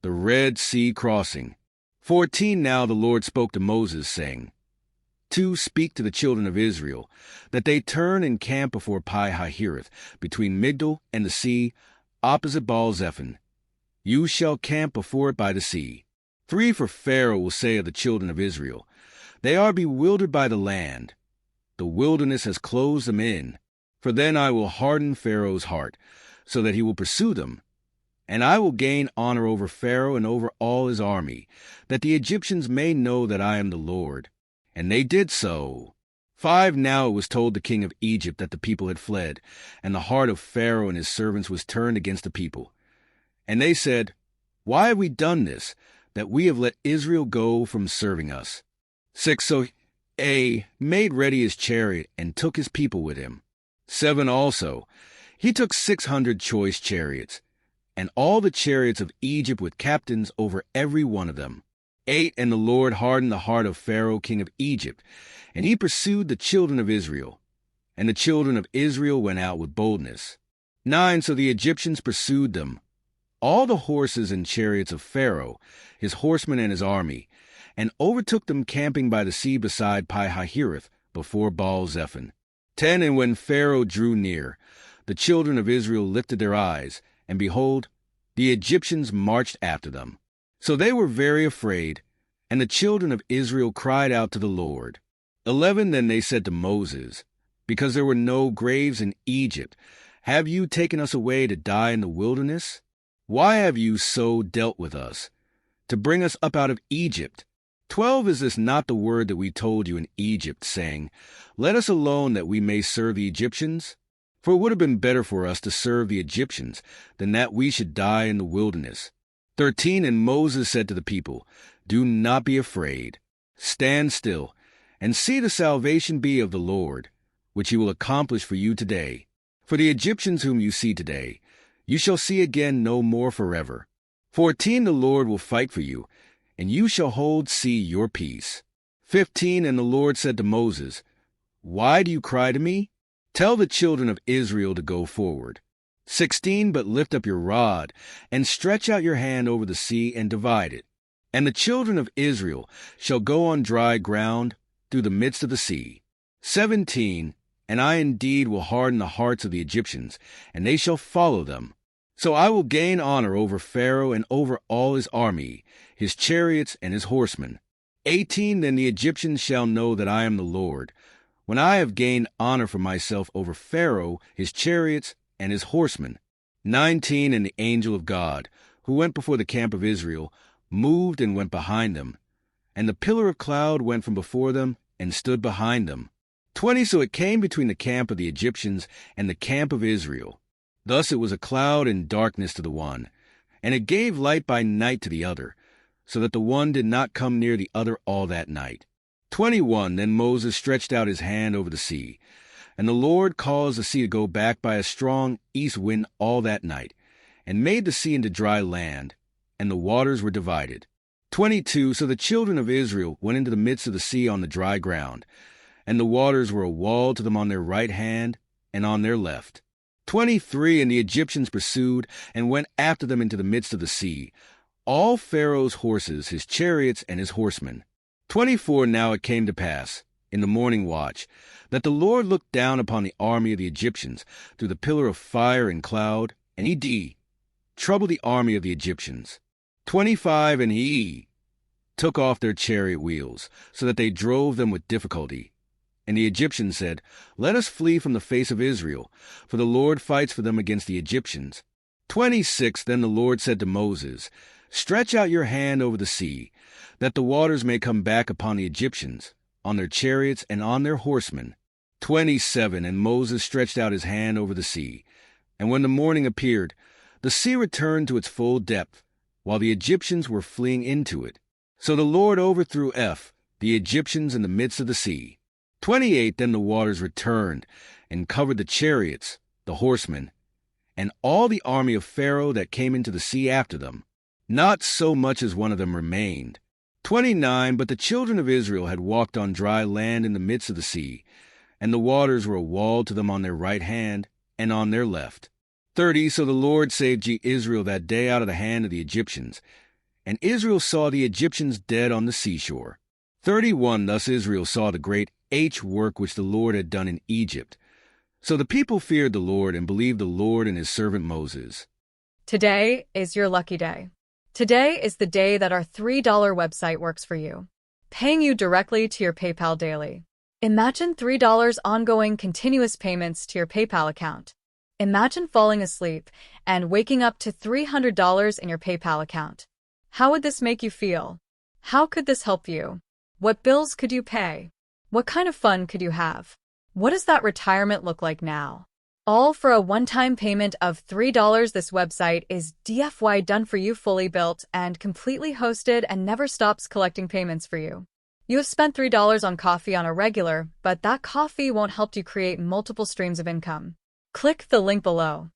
the Red Sea crossing. 14 Now the Lord spoke to Moses, saying, 2 Speak to the children of Israel, that they turn and camp before Pi-hahiroth, between Migdol and the sea, opposite Baal-zephon. You shall camp before it by the sea. 3 For Pharaoh will say of the children of Israel, They are bewildered by the land. The wilderness has closed them in. For then I will harden Pharaoh's heart, so that he will pursue them. And I will gain honor over Pharaoh and over all his army, that the Egyptians may know that I am the Lord. And they did so. 5 Now it was told the king of Egypt that the people had fled, and the heart of Pharaoh and his servants was turned against the people. And they said, Why have we done this, that we have let Israel go from serving us? 6 So he made ready his chariot and took his people with him. 7 Also, he took 600 choice chariots, and all the chariots of Egypt with captains over every one of them. 8 And the Lord hardened the heart of Pharaoh king of Egypt, and he pursued the children of Israel. And the children of Israel went out with boldness. 9 So the Egyptians pursued them, all the horses and chariots of Pharaoh, his horsemen and his army, and overtook them camping by the sea beside Pi-hahiroth, before Baal-zephon. 10 And when Pharaoh drew near, the children of Israel lifted their eyes, and behold, the Egyptians marched after them. So they were very afraid, and the children of Israel cried out to the Lord. 11 Then they said to Moses, Because there were no graves in Egypt, have you taken us away to die in the wilderness? Why have you so dealt with us, to bring us up out of Egypt? 12 Is this not the word that we told you in Egypt, saying, Let us alone that we may serve the Egyptians? For it would have been better for us to serve the Egyptians than that we should die in the wilderness. 13 And Moses said to the people, Do not be afraid. Stand still, and see the salvation be of the Lord, which he will accomplish for you today. For the Egyptians whom you see today, you shall see again no more forever. 14 The Lord will fight for you, and you shall hold your peace. 15 And the Lord said to Moses, Why do you cry to me? Tell the children of Israel to go forward. 16 But lift up your rod, and stretch out your hand over the sea, and divide it. And the children of Israel shall go on dry ground through the midst of the sea. 17 And I indeed will harden the hearts of the Egyptians, and they shall follow them. So I will gain honor over Pharaoh and over all his army, his chariots and his horsemen. 18 Then the Egyptians shall know that I am the Lord, when I have gained honor for myself over Pharaoh, his chariots, and his horsemen. 19 And the angel of God, who went before the camp of Israel, moved and went behind them. And the pillar of cloud went from before them and stood behind them. 20 So it came between the camp of the Egyptians and the camp of Israel. Thus it was a cloud and darkness to the one, and it gave light by night to the other, so that the one did not come near the other all that night. 21 Then Moses stretched out his hand over the sea, and the Lord caused the sea to go back by a strong east wind all that night, and made the sea into dry land, and the waters were divided. 22 So the children of Israel went into the midst of the sea on the dry ground, and the waters were a wall to them on their right hand and on their left. 23 And the Egyptians pursued and went after them into the midst of the sea, all Pharaoh's horses, his chariots, and his horsemen. 24 Now it came to pass, in the morning watch, that the Lord looked down upon the army of the Egyptians through the pillar of fire and cloud, and he troubled the army of the Egyptians. 25 And he took off their chariot wheels, so that they drove them with difficulty. And the Egyptians said, Let us flee from the face of Israel, for the Lord fights for them against the Egyptians. 26 Then the Lord said to Moses, Stretch out your hand over the sea, that the waters may come back upon the Egyptians, on their chariots and on their horsemen. 27 And Moses stretched out his hand over the sea, and when the morning appeared, the sea returned to its full depth, while the Egyptians were fleeing into it. So the Lord overthrew the Egyptians in the midst of the sea. 28 Then the waters returned, and covered the chariots, the horsemen, and all the army of Pharaoh that came into the sea after them. Not so much as one of them remained. 29 But the children of Israel had walked on dry land in the midst of the sea, and the waters were a wall to them on their right hand and on their left. 30 So the Lord saved Israel that day out of the hand of the Egyptians, And Israel saw the Egyptians dead on the seashore. 31 Thus Israel saw the great work which the Lord had done in Egypt. So the people feared the Lord and believed the Lord and his servant Moses. Today is your lucky day. Today is the day that our $3 website works for you, paying you directly to your PayPal daily. Imagine $3 ongoing continuous payments to your PayPal account. Imagine falling asleep and waking up to $300 in your PayPal account. How would this make you feel? How could this help you? What bills could you pay? What kind of fun could you have? What does that retirement look like now? All for a one-time payment of $3. This website is DFY done for you, fully built and completely hosted, and never stops collecting payments for you. You have spent $3 on coffee on a regular, but that coffee won't help you create multiple streams of income. Click the link below.